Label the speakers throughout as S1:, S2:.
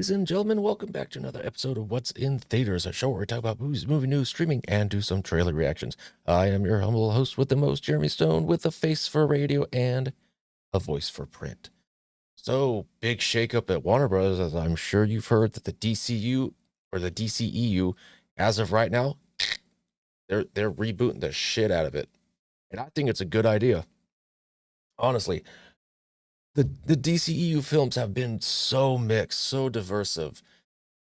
S1: Ladies and gentlemen, welcome back to another episode of What's in Theaters, a show where we talk about movies, movie news, streaming, and do some trailer reactions. I am your humble host with the most, Jeremy Stone, with a face for radio and a voice for print. So, big shakeup at Warner Bros., as I'm sure you've heard that the DCU or the DCEU, as of right now, they're rebooting the shit out of it. And I think it's a good idea. Honestly, the DCEU films have been so mixed, so diverse of,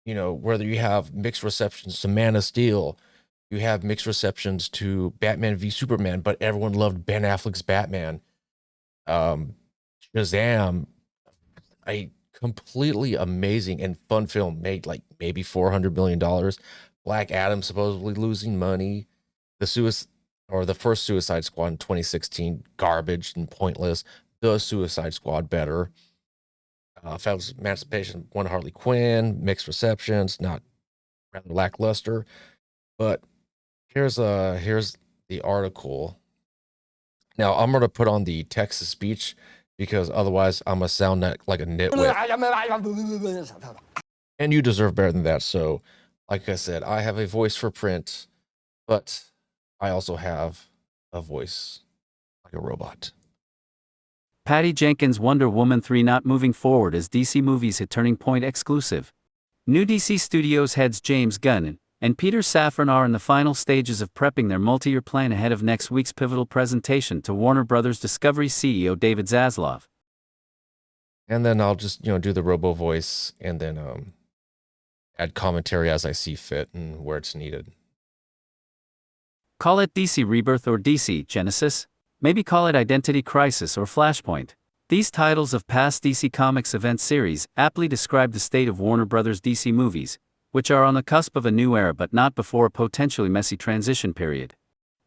S1: whether you have mixed receptions to Man of Steel, you have mixed receptions to Batman v Superman, but everyone loved Ben Affleck's Batman. Shazam, a completely amazing and fun film, made like maybe $400 million. Black Adam supposedly losing money. The first Suicide Squad in 2016, garbage and pointless. The Suicide Squad better. Fabulous Emancipation won Harley Quinn, mixed receptions, not rather lackluster. But here's the article. Now I'm gonna put on the Texas speech because otherwise I'm gonna sound like a nitwit. And you deserve better than that. So, like I said, I have a voice for print, but I also have a voice like a robot.
S2: Patty Jenkins' Wonder Woman 3 not moving forward as DC Movies hit turning point exclusive. New DC Studios heads James Gunn and Peter Safran are in the final stages of prepping their multi-year plan ahead of next week's pivotal presentation to Warner Bros. Discovery CEO David Zaslav.
S1: And then I'll just, do the robo voice and then add commentary as I see fit and where it's needed.
S2: Call it DC Rebirth or DC Genesis. Maybe call it Identity Crisis or Flashpoint. These titles of past DC Comics event series aptly describe the state of Warner Bros. DC Movies, which are on the cusp of a new era but not before a potentially messy transition period.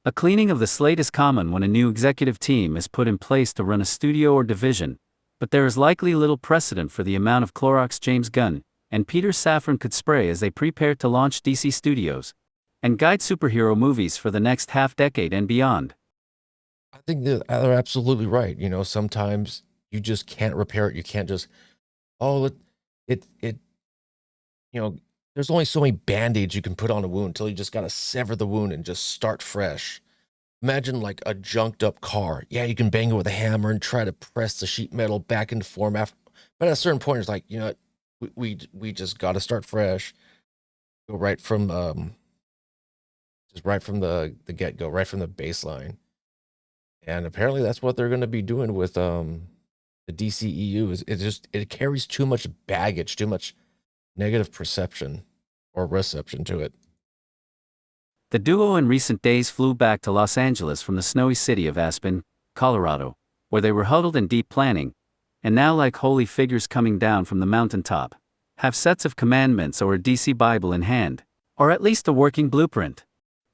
S2: A cleaning of the slate is common when a new executive team is put in place to run a studio or division, but there is likely little precedent for the amount of Clorox James Gunn and Peter Safran could spray as they prepare to launch DC Studios and guide superhero movies for the next half-decade and beyond.
S1: I think that they're absolutely right. Sometimes you just can't repair it. You can't just, there's only so many band-aids you can put on a wound until you just got to sever the wound and just start fresh. Imagine like a junked up car. Yeah, you can bang it with a hammer and try to press the sheet metal back into form after, but at a certain point, it's like, we just got to start fresh. Go right from, just right from the get-go, right from the baseline. And apparently that's what they're going to be doing with the DCEU. It carries too much baggage, too much negative perception or reception to it.
S2: The duo in recent days flew back to Los Angeles from the snowy city of Aspen, Colorado, where they were huddled in deep planning, and now like holy figures coming down from the mountaintop, have sets of commandments or a DC Bible in hand, or at least a working blueprint.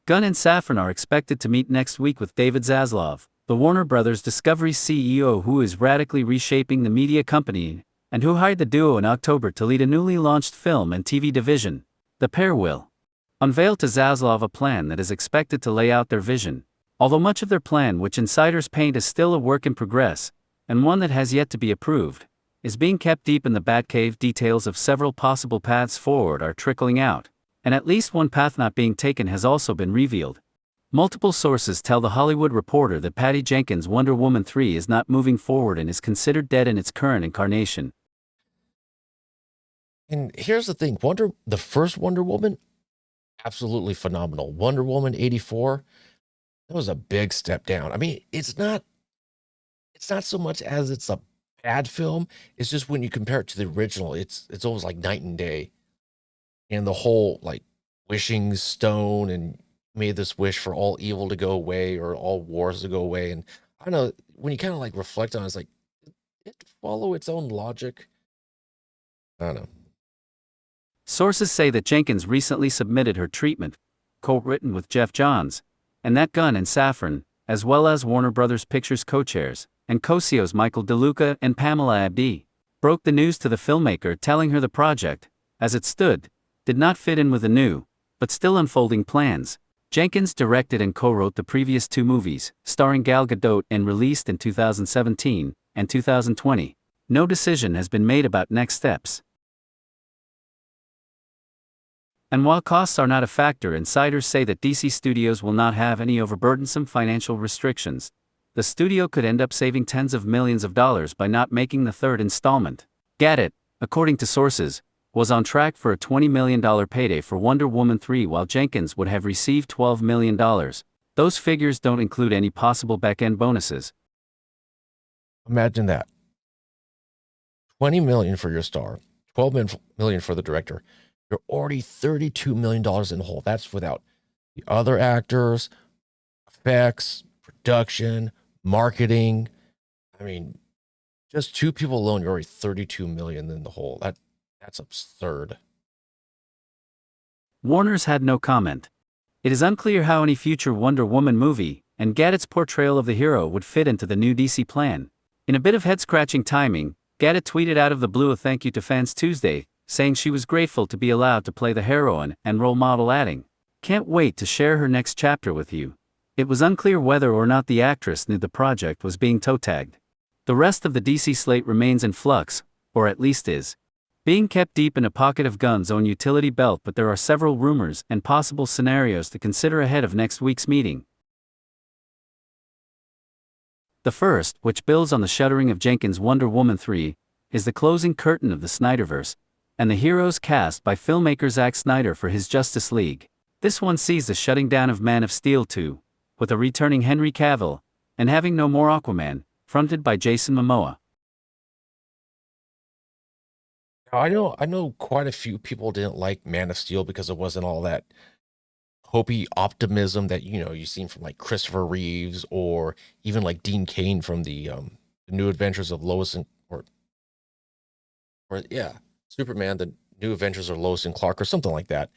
S2: Gunn and Safran are expected to meet next week with David Zaslav, the Warner Bros. Discovery CEO who is radically reshaping the media company, and who hired the duo in October to lead a newly launched film and TV division. The pair will unveil to Zaslav a plan that is expected to lay out their vision, although much of their plan, which insiders paint as still a work in progress, and one that has yet to be approved, is being kept deep in the Batcave. Details of several possible paths forward are trickling out, and at least one path not being taken has also been revealed. Multiple sources tell The Hollywood Reporter that Patty Jenkins' Wonder Woman 3 is not moving forward and is considered dead in its current incarnation.
S1: And here's the thing, the first Wonder Woman, absolutely phenomenal. Wonder Woman 84, that was a big step down. I mean, it's not so much as it's a bad film, it's just when you compare it to the original, it's almost like night and day. And the whole like wishing stone and made this wish for all evil to go away or all wars to go away. And I don't know, when you kind of like reflect on it, it's like it follow its own logic. I don't know.
S2: Sources say that Jenkins recently submitted her treatment, co-written with Jeff Johns, and that Gunn and Safran, as well as Warner Bros. Pictures co-chairs, and co-CEOs Michael DeLuca and Pamela Abdi, broke the news to the filmmaker, telling her the project, as it stood, did not fit in with the new, but still unfolding plans. Jenkins directed and co-wrote the previous two movies, starring Gal Gadot and released in 2017 and 2020. No decision has been made about next steps. And while costs are not a factor, insiders say that DC Studios will not have any overburdensome financial restrictions. The studio could end up saving tens of millions of dollars by not making the third installment. Gadot, according to sources, was on track for a $20 million payday for Wonder Woman 3, while Jenkins would have received $12 million. Those figures don't include any possible back-end bonuses.
S1: Imagine that. $20 million for your star, $12 million for the director. You're already $32 million in the hole. That's without the other actors, effects, production, marketing. I mean, just two people alone, you're already $32 million in the hole. That's absurd.
S2: Warner's had no comment. It is unclear how any future Wonder Woman movie and Gadot's portrayal of the hero would fit into the new DC plan. In a bit of head-scratching timing, Gadot tweeted out of the blue a thank you to fans Tuesday, saying she was grateful to be allowed to play the heroine and role model, adding, "Can't wait to share her next chapter with you." It was unclear whether or not the actress knew the project was being toe-tagged. The rest of the DC slate remains in flux, or at least is being kept deep in a pocket of Gunn's own utility belt, but there are several rumors and possible scenarios to consider ahead of next week's meeting. The first, which builds on the shuttering of Jenkins' Wonder Woman 3, is the closing curtain of the Snyderverse, and the heroes cast by filmmaker Zack Snyder for his Justice League. This one sees the shutting down of Man of Steel 2, with a returning Henry Cavill, and having no more Aquaman, fronted by Jason Momoa.
S1: I know quite a few people didn't like Man of Steel because it wasn't all that hopey optimism that you've seen from like Christopher Reeves or even like Dean Cain from the New Adventures of Lois and or yeah, Superman, the New Adventures of Lois and Clark or something like that.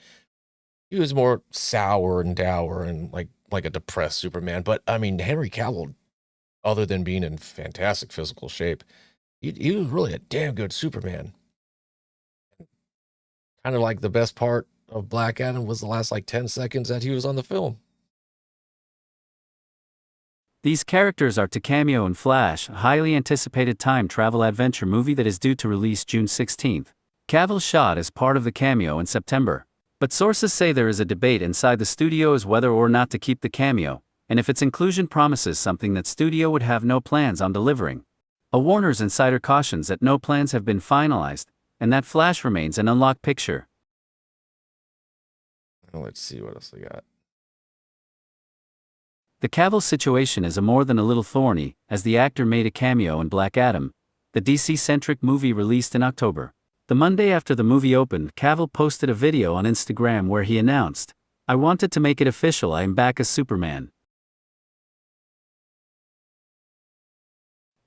S1: He was more sour and dour and like a depressed Superman. But I mean, Henry Cavill, other than being in fantastic physical shape, he was really a damn good Superman. Kind of like the best part of Black Adam was the last like 10 seconds that he was on the film.
S2: These characters are to cameo in Flash, a highly anticipated time travel adventure movie that is due to release June 16th. Cavill shot as part of the cameo in September. But sources say there is a debate inside the studio as whether or not to keep the cameo, and if its inclusion promises something that studio would have no plans on delivering. A Warner's insider cautions that no plans have been finalized, and that Flash remains an unlocked picture.
S1: Let's see what else we got.
S2: The Cavill situation is a more than a little thorny, as the actor made a cameo in Black Adam, the DC-centric movie released in October. The Monday after the movie opened, Cavill posted a video on Instagram where he announced, "I wanted to make it official, I am back as Superman."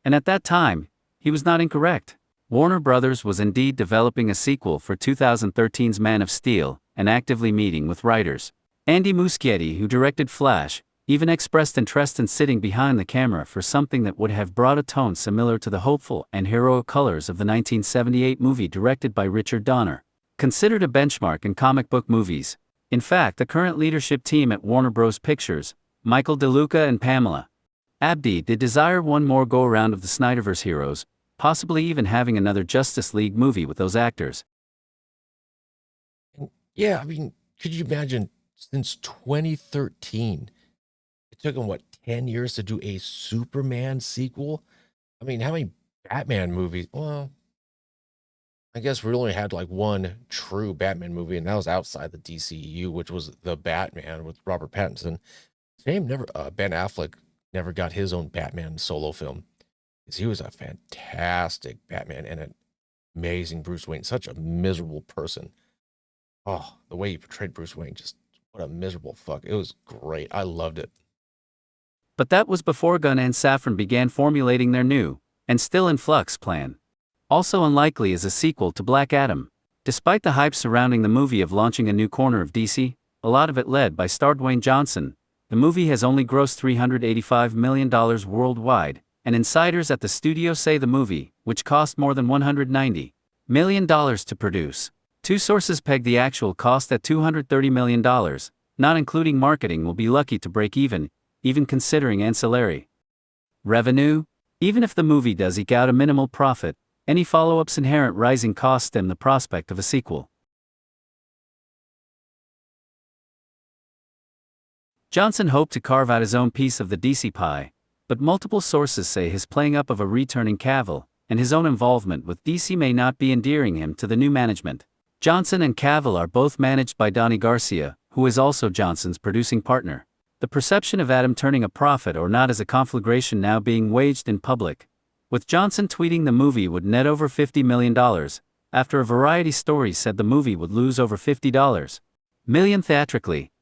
S2: And at that time, he was not incorrect. Warner Brothers was indeed developing a sequel for 2013's Man of Steel, and actively meeting with writers. Andy Muschietti, who directed Flash, even expressed interest in sitting behind the camera for something that would have brought a tone similar to the hopeful and heroic colors of the 1978 movie directed by Richard Donner, considered a benchmark in comic book movies. In fact, the current leadership team at Warner Bros. Pictures, Michael DeLuca and Pamela Abdi, did desire one more go-around of the Snyderverse heroes, possibly even having another Justice League movie with those actors.
S1: Yeah, I mean, could you imagine since 2013, it took them, 10 years to do a Superman sequel? I mean, how many Batman movies? Well, I guess we only had like one true Batman movie, and that was outside the DCEU, which was The Batman with Robert Pattinson. Ben Affleck never got his own Batman solo film, because he was a fantastic Batman and an amazing Bruce Wayne, such a miserable person. Oh, the way he portrayed Bruce Wayne, just what a miserable fuck. It was great. I loved it.
S2: But that was before Gunn and Safran began formulating their new, and still in flux, plan. Also unlikely is a sequel to Black Adam. Despite the hype surrounding the movie of launching a new corner of DC, a lot of it led by star Dwayne Johnson, the movie has only grossed $385 million worldwide, and insiders at the studio say the movie, which cost more than $190 million to produce. Two sources peg the actual cost at $230 million, not including marketing, will be lucky to break even considering ancillary revenue. Even if the movie does eke out a minimal profit, any follow-up's inherent rising costs stem the prospect of a sequel. Johnson hoped to carve out his own piece of the DC pie, but multiple sources say his playing up of a returning Cavill and his own involvement with DC may not be endearing him to the new management. Johnson and Cavill are both managed by Donnie Garcia, who is also Johnson's producing partner. The perception of Adam turning a profit or not is a conflagration now being waged in public, with Johnson tweeting the movie would net over $50 million, after a Variety story said the movie would lose over $50 million theatrically.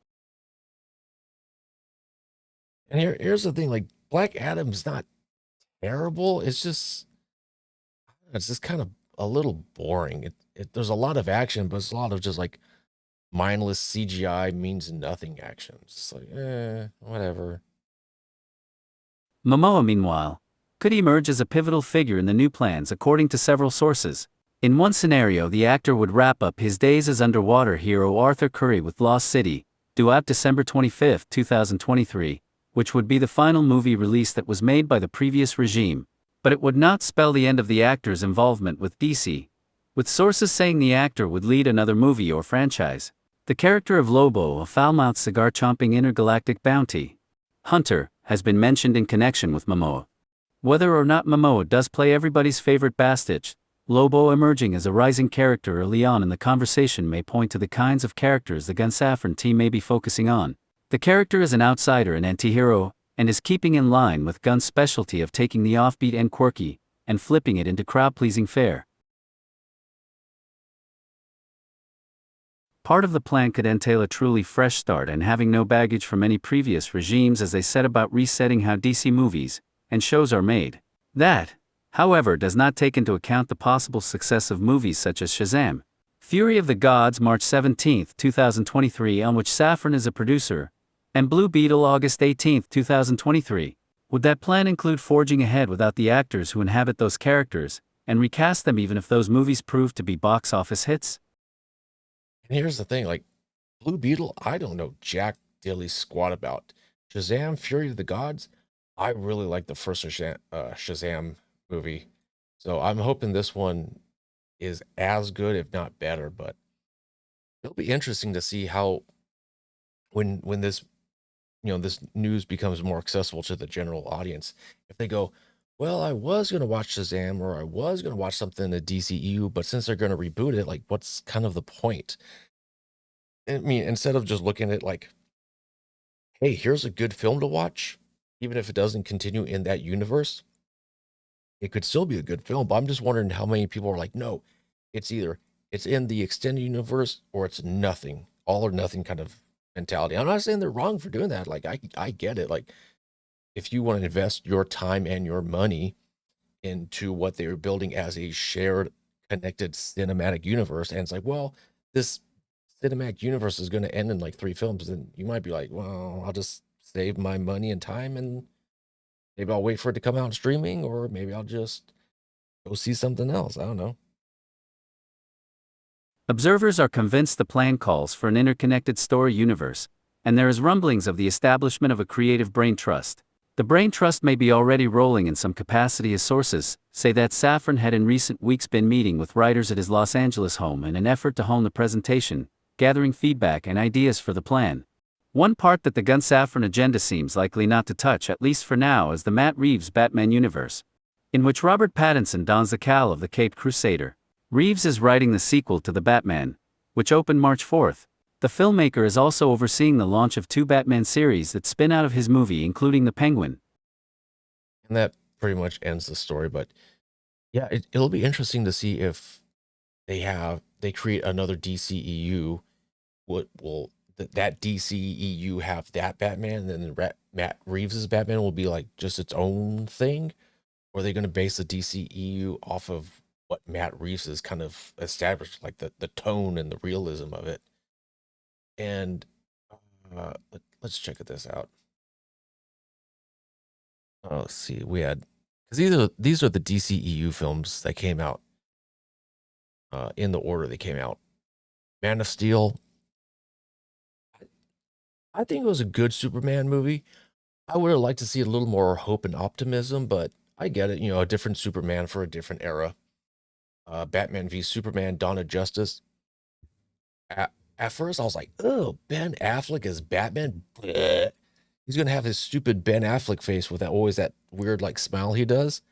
S1: And here's the thing, like Black Adam's not terrible. It's just kind of a little boring. There's a lot of action, but it's a lot of just like mindless CGI means nothing action. It's just like, whatever.
S2: Momoa, meanwhile, could emerge as a pivotal figure in the new plans according to several sources. In one scenario, the actor would wrap up his days as underwater hero Arthur Curry with Lost City, due out December 25, 2023, which would be the final movie release that was made by the previous regime, but it would not spell the end of the actor's involvement with DC, with sources saying the actor would lead another movie or franchise. The character of Lobo, a foul-mouthed cigar-chomping intergalactic bounty hunter, has been mentioned in connection with Momoa. Whether or not Momoa does play everybody's favorite Bastich, Lobo emerging as a rising character early on in the conversation may point to the kinds of characters the Gunn Safran team may be focusing on. The character is an outsider and anti-hero, and is keeping in line with Gunn's specialty of taking the offbeat and quirky, and flipping it into crowd-pleasing fare. Part of the plan could entail a truly fresh start and having no baggage from any previous regimes as they set about resetting how DC movies and shows are made. That, however, does not take into account the possible success of movies such as Shazam, Fury of the Gods March 17, 2023, on which Safran is a producer, and Blue Beetle August 18, 2023. Would that plan include forging ahead without the actors who inhabit those characters, and recast them even if those movies prove to be box office hits?
S1: And here's the thing, like Blue Beetle, I don't know jack dilly squat about. Shazam, Fury of the Gods, I really like the first Shazam movie. So I'm hoping this one is as good, if not better, but it'll be interesting to see how when this this news becomes more accessible to the general audience. If they go, well, I was going to watch Shazam or I was going to watch something in the DCEU, but since they're going to reboot it, like what's kind of the point? I mean, instead of just looking at it like, hey, here's a good film to watch, even if it doesn't continue in that universe, it could still be a good film. But I'm just wondering how many people are like, no, it's either it's in the extended universe or it's nothing, all or nothing kind of mentality. I'm not saying they're wrong for doing that. Like I get it. Like if you want to invest your time and your money into what they were building as a shared connected cinematic universe, and it's like, well, this cinematic universe is going to end in like 3 films, and you might be like, well, I'll just save my money and time, and maybe I'll wait for it to come out streaming, or maybe I'll just go see something else. I don't know.
S2: Observers are convinced the plan calls for an interconnected story universe, and there is rumblings of the establishment of a creative brain trust. The brain trust may be already rolling in some capacity, as sources say that Safran had in recent weeks been meeting with writers at his Los Angeles home in an effort to hone the presentation, gathering feedback and ideas for the plan. One part that the Gunn Safran agenda seems likely not to touch, at least for now, is the Matt Reeves Batman universe, in which Robert Pattinson dons the cowl of the Caped Crusader. Reeves is writing the sequel to The Batman, which opened March 4th. The filmmaker is also overseeing the launch of 2 Batman series that spin out of his movie, including The Penguin.
S1: And that pretty much ends the story. But yeah, it'll be interesting to see if they create another DCEU. What will that DCEU have that Batman, and then Matt Reeves's Batman will be like just its own thing? Or are they going to base the DCEU off of what Matt Reeves has kind of established, like the tone and the realism of it? And let's check this out. Let's see. We had, because these are the DCEU films that came out in the order they came out. Man of Steel. I think it was a good Superman movie. I would have liked to see a little more hope and optimism, but I get it. A different Superman for a different era. Batman v Superman: Dawn of Justice. At first, I was like, "Oh, Ben Affleck as Batman." Bleh. He's gonna have his stupid Ben Affleck face with that always that weird like smile he does.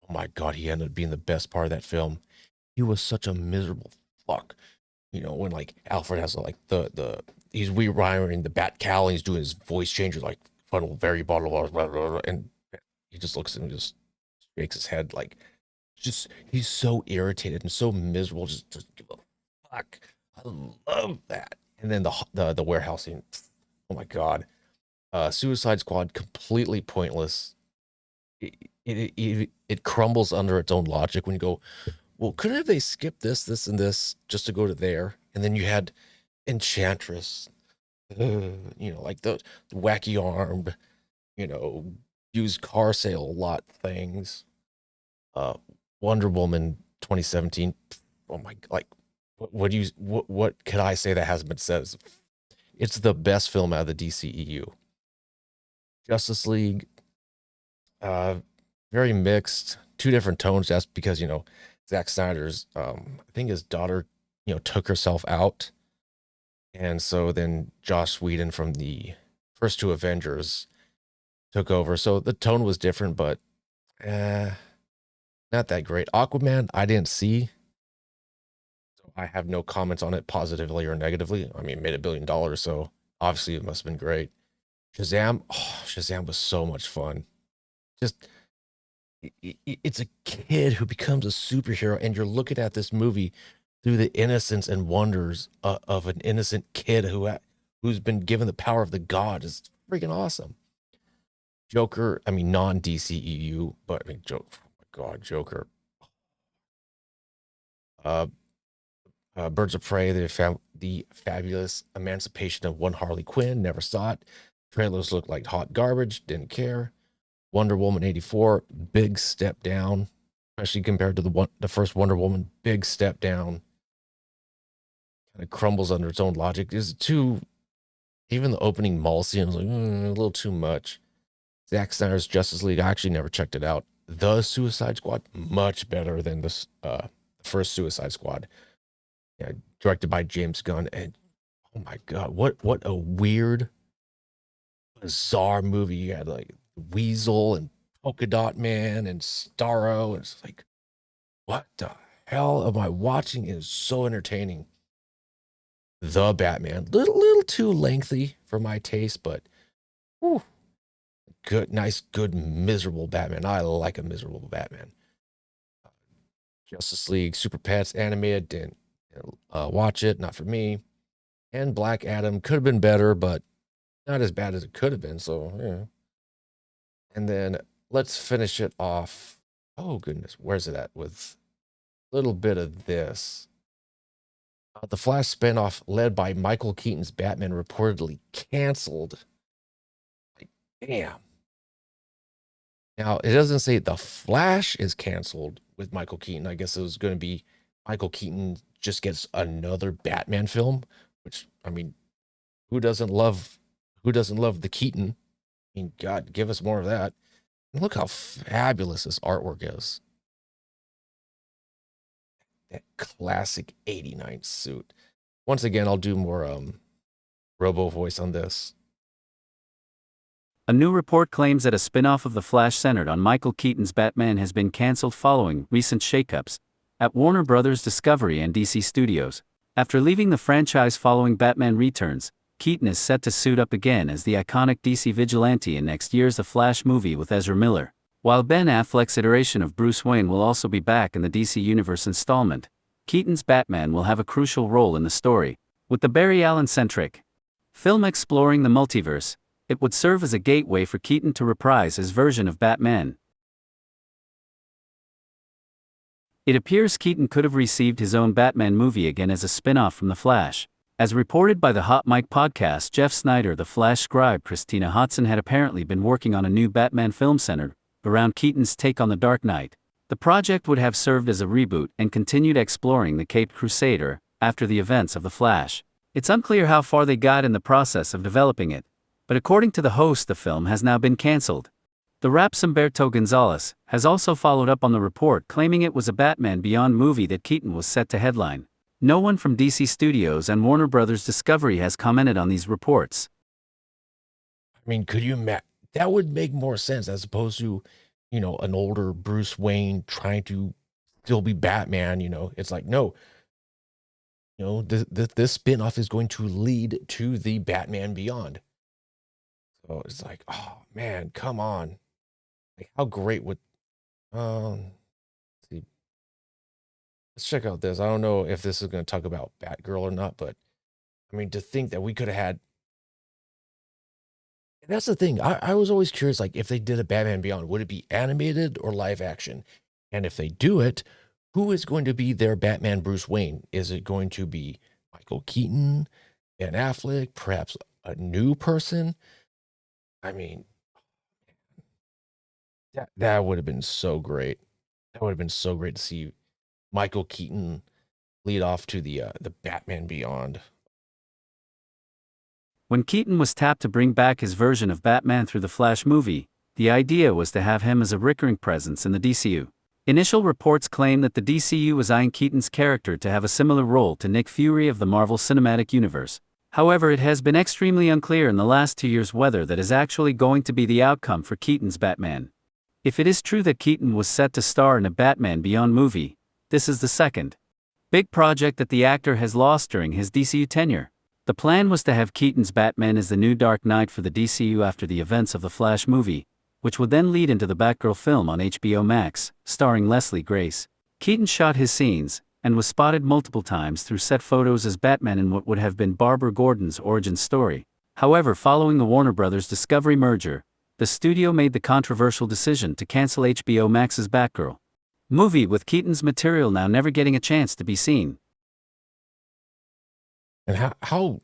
S1: Oh my god, he ended up being the best part of that film. He was such a miserable fuck. When like Alfred has like the he's rewiring the bat cowl and he's doing his voice changes like funnel very bottle blah, blah, blah, blah, and he just looks at him and just shakes his head like just he's so irritated and so miserable. Just give a fuck. I love that. And then the warehouse scene. Oh my god. Suicide Squad completely pointless. It crumbles under its own logic when you go, well, couldn't have they skipped this, and this just to go to there? And then you had Enchantress, like the wacky armed, you know, used car sale lot things. Uh, Wonder Woman 2017. Oh my, like, what could I say that hasn't been said? It's the best film out of the DCEU. Justice League, uh, very mixed, two different tones. That's because Zack Snyder's, I think his daughter, took herself out, and so then Joss Whedon from the first two Avengers took over. So the tone was different, but not that great. Aquaman, I didn't see, so I have no comments on it positively or negatively. I mean, it made $1 billion, so obviously it must have been great. Shazam, Shazam was so much fun. Just it's a kid who becomes a superhero, and you're looking at this movie through the innocence and wonders of an innocent kid who's been given the power of the god. Is freaking awesome. Joker, I mean non DCEU, but I mean Joker. Oh my god, Joker. Uh, Birds of Prey, the fabulous emancipation of one Harley Quinn. Never saw it. Trailers looked like hot garbage. Didn't care. Wonder Woman 84, big step down, especially compared to the first Wonder Woman. Big step down. Kind of crumbles under its own logic. Is too. Even the opening mall scene was like a little too much. Zack Snyder's Justice League, I actually never checked it out. The Suicide Squad, much better than this first Suicide Squad. Yeah, directed by James Gunn, and oh my god, what a weird, bizarre movie. You had like Weasel and Polka Dot Man and Starro, and it's like, what the hell am I watching? It is so entertaining. The Batman, little too lengthy for my taste, but whew, good, nice, good, miserable Batman. I like a miserable Batman. Justice League Super Pets animated, didn't watch it, not for me. And Black Adam could have been better, but not as bad as it could have been. So yeah. And then let's finish it off. Oh goodness, where's it at? With a little bit of this. The Flash spinoff, led by Michael Keaton's Batman, reportedly canceled. Like, damn. Now, it doesn't say The Flash is canceled with Michael Keaton. I guess it was going to be Michael Keaton just gets another Batman film, which, I mean, who doesn't love the Keaton? I mean, God, give us more of that. And look how fabulous this artwork is. That classic 89 suit. Once again, I'll do more robo voice on this.
S2: A new report claims that a spin-off of The Flash centered on Michael Keaton's Batman has been cancelled following recent shakeups at Warner Bros. Discovery and DC Studios. After leaving the franchise following Batman Returns, Keaton is set to suit up again as the iconic DC vigilante in next year's The Flash movie with Ezra Miller, while Ben Affleck's iteration of Bruce Wayne will also be back in the DC Universe installment. Keaton's Batman will have a crucial role in the story, with the Barry Allen-centric film exploring the multiverse. It would serve as a gateway for Keaton to reprise his version of Batman. It appears Keaton could have received his own Batman movie again as a spin-off from The Flash. As reported by the Hot Mic podcast, Jeff Snyder, The Flash scribe Christina Hodson had apparently been working on a new Batman film centered around Keaton's take on the Dark Knight. The project would have served as a reboot and continued exploring the Caped Crusader after the events of The Flash. It's unclear how far they got in the process of developing it, but according to the host, the film has now been cancelled. The Rap's Humberto Gonzalez has also followed up on the report, claiming it was a Batman Beyond movie that Keaton was set to headline. No one from DC Studios and Warner Bros. Discovery has commented on these reports.
S1: I mean, could you imagine? That would make more sense as opposed to, an older Bruce Wayne trying to still be Batman. It's like, no, this spinoff is going to lead to the Batman Beyond. So it's like, oh man, come on. Like, how great would, let's see, let's check out this. I don't know if this is going to talk about Batgirl or not, but I mean, to think that we could have had, that's the thing. I was always curious, like, if they did a Batman Beyond, would it be animated or live action? And if they do it, who is going to be their Batman Bruce Wayne? Is it going to be Michael Keaton, Ben Affleck, perhaps a new person? I mean, that would have been so great. That would have been so great to see Michael Keaton lead off to the Batman Beyond.
S2: When Keaton was tapped to bring back his version of Batman through the Flash movie, the idea was to have him as a recurring presence in the DCU. Initial reports claim that the DCU was eyeing Keaton's character to have a similar role to Nick Fury of the Marvel Cinematic Universe. However, it has been extremely unclear in the last 2 years whether that is actually going to be the outcome for Keaton's Batman. If it is true that Keaton was set to star in a Batman Beyond movie, this is the second big project that the actor has lost during his DCU tenure. The plan was to have Keaton's Batman as the new Dark Knight for the DCU after the events of the Flash movie, which would then lead into the Batgirl film on HBO Max, starring Leslie Grace. Keaton shot his scenes, and was spotted multiple times through set photos as Batman in what would have been Barbara Gordon's origin story. However, following the Warner Bros. Discovery merger, the studio made the controversial decision to cancel HBO Max's Batgirl movie, with Keaton's material now never getting a chance to be seen.
S1: And how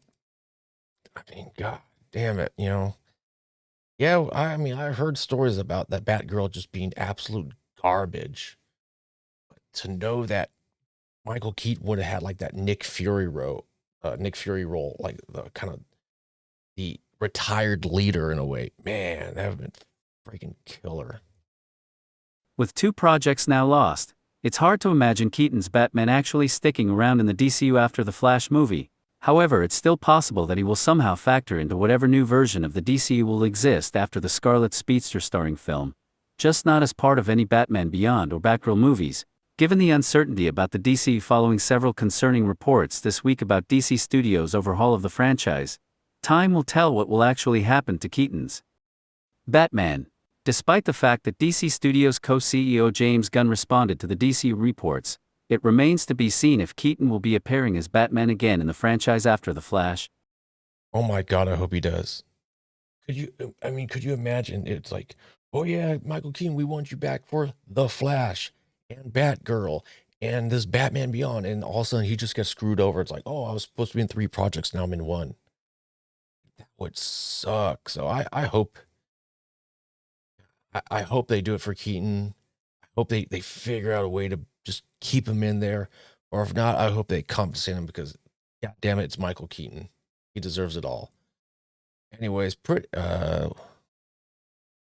S1: I mean, god damn it, Yeah, I mean, I heard stories about that Batgirl just being absolute garbage. But to know that Michael Keaton would have had like that Nick Fury role, like the kind of the retired leader in a way, man, that would have been freaking killer.
S2: With 2 projects now lost, it's hard to imagine Keaton's Batman actually sticking around in the DCU after the Flash movie. However, it's still possible that he will somehow factor into whatever new version of the DCU will exist after the Scarlet Speedster starring film, just not as part of any Batman Beyond or Batgirl movies. Given the uncertainty about the DCU following several concerning reports this week about DC Studios' overhaul of the franchise, time will tell what will actually happen to Keaton's Batman. Despite the fact that DC Studios co-CEO James Gunn responded to the DCU reports, it remains to be seen if Keaton will be appearing as Batman again in the franchise after The Flash.
S1: Oh my god, I hope he does. Could you imagine? It's like, oh yeah, Michael Keaton, we want you back for The Flash and Batgirl and this Batman Beyond, and all of a sudden he just gets screwed over. It's like, oh, I was supposed to be in 3 projects, now I'm in 1. That would suck. So I hope they do it for Keaton. I hope they figure out a way to just keep him in there. Or if not, I hope they compensate him because, god damn it, it's Michael Keaton. He deserves it all. Anyways, a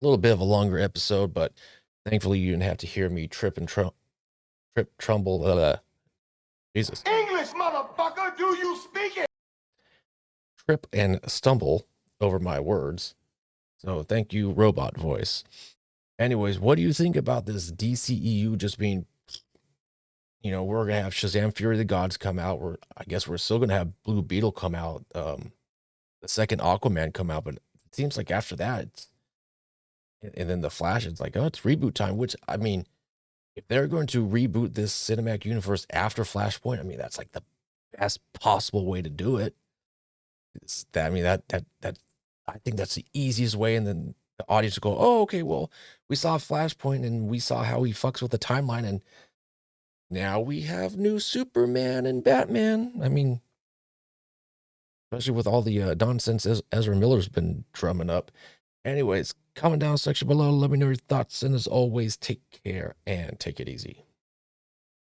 S1: little bit of a longer episode, but thankfully you didn't have to hear me trumble. Jesus.
S3: English, motherfucker, do you speak it?
S1: Trip and stumble over my words. So thank you, robot voice. Anyways, what do you think about this DCEU just being, we're going to have Shazam Fury of the Gods come out. I guess we're still going to have Blue Beetle come out. The second Aquaman come out, but it seems like after that, and then the Flash, it's like, oh, it's reboot time, which, I mean, if they're going to reboot this cinematic universe after Flashpoint, I mean, that's like the best possible way to do it. I think that's the easiest way. And then the audience will go, oh, okay, well, we saw Flashpoint and we saw how he fucks with the timeline. And now we have new Superman and Batman. I mean, especially with all the nonsense Ezra Miller's been drumming up. Anyways, comment down section below. Let me know your thoughts. And as always, take care and take it easy.